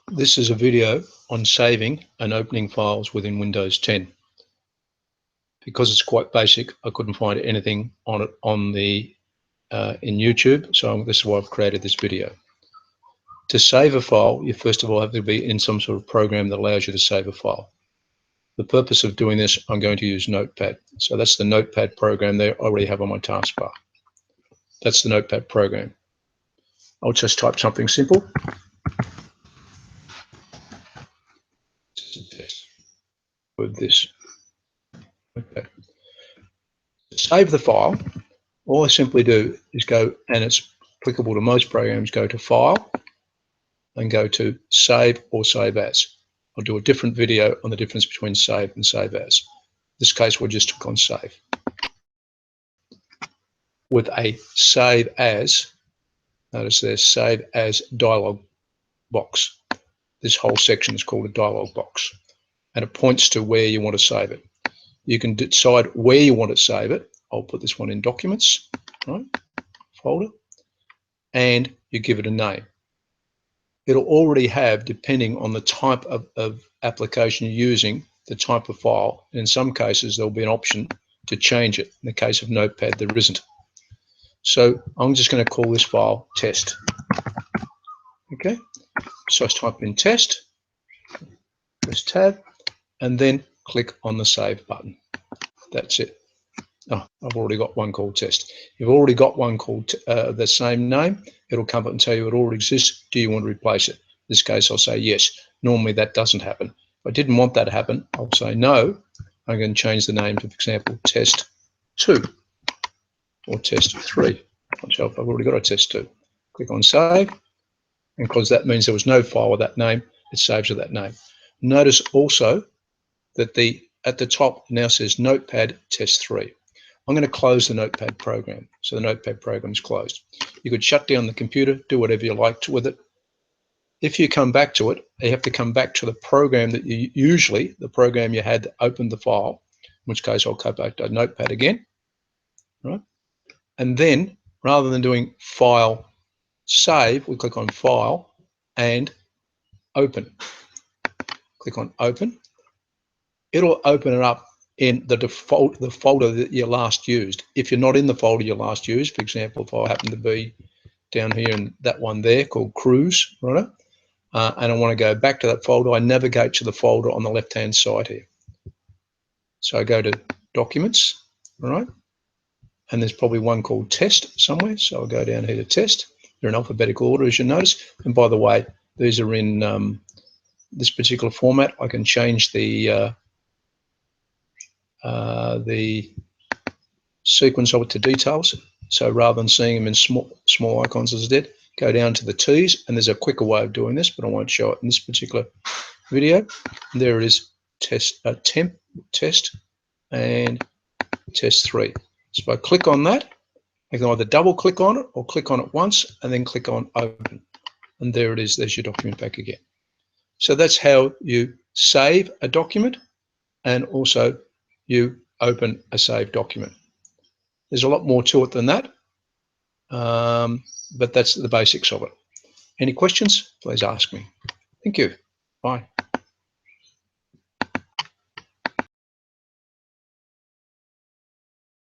This is a video on saving and opening files within Windows 10. Because it's quite basic, I couldn't find anything on it in YouTube, so this is why I've created this video. To save a file, you first of all have to be in some sort of program that allows you to save a file. The purpose of doing this, I'm going to use Notepad. So that's the Notepad program there I already have on my taskbar. That's the Notepad program. I'll just type something simple. With this. Okay. To save the file, all I simply do is go, and it's applicable to most programs, go to File and go to Save or Save As. I'll do a different video on the difference between Save and Save As. In this case, we'll just click on Save. With a Save As, notice there's Save As dialog box. This whole section is called a dialog box, and it points to where you want to save it. You can decide where you want to save it. I'll put this one in Documents, right? Folder, and you give it a name. It'll already have, depending on the type of application you're using, the type of file. And in some cases, there'll be an option to change it. In the case of Notepad, there isn't. So I'm just going to call this file test. Okay, so I type in test, press tab, and then click on the save button. That's it. Oh, I've already got one called test. If you've already got one called the same name, it'll come up and tell you it already exists. Do you want to replace it? In this case, I'll say yes. Normally that doesn't happen. If I didn't want that to happen, I'll say no. I'm going to change the name to, for example, test 2 or test 3. I've already got a test 2. Click on save, and because that means there was no file with that name, it saves with that name. Notice also that at the top now says Notepad test 3. I'm going to close the Notepad program. So the Notepad program is closed. You could shut down the computer, do whatever you liked with it. If you come back to it, you have to come back to the program that the program you had that opened the file, in which case I'll go back to Notepad again, right? And then rather than doing File, Save, we click on File and Open. Click on Open. It'll open it up in the folder that you last used. If you're not in the folder you last used, for example, if I happen to be down here in that one there called Cruise, right? And I want to go back to that folder, I navigate to the folder on the left-hand side here. So I go to Documents, all right? And there's probably one called Test somewhere. So I'll go down here to Test. They're in alphabetical order, as you notice. And by the way, these are in this particular format. I can change the sequence of it to details. So rather than seeing them in small icons as I did, go down to the T's, and there's a quicker way of doing this, but I won't show it in this particular video. And there it is, test, temp, test, and test 3. So if I click on that, I can either double click on it or click on it once and then click on open. And there it is, there's your document back again. So that's how you save a document and also you open a saved document. There's a lot more to it than that, but that's the basics of it. Any questions? Please ask me. Thank you. Bye.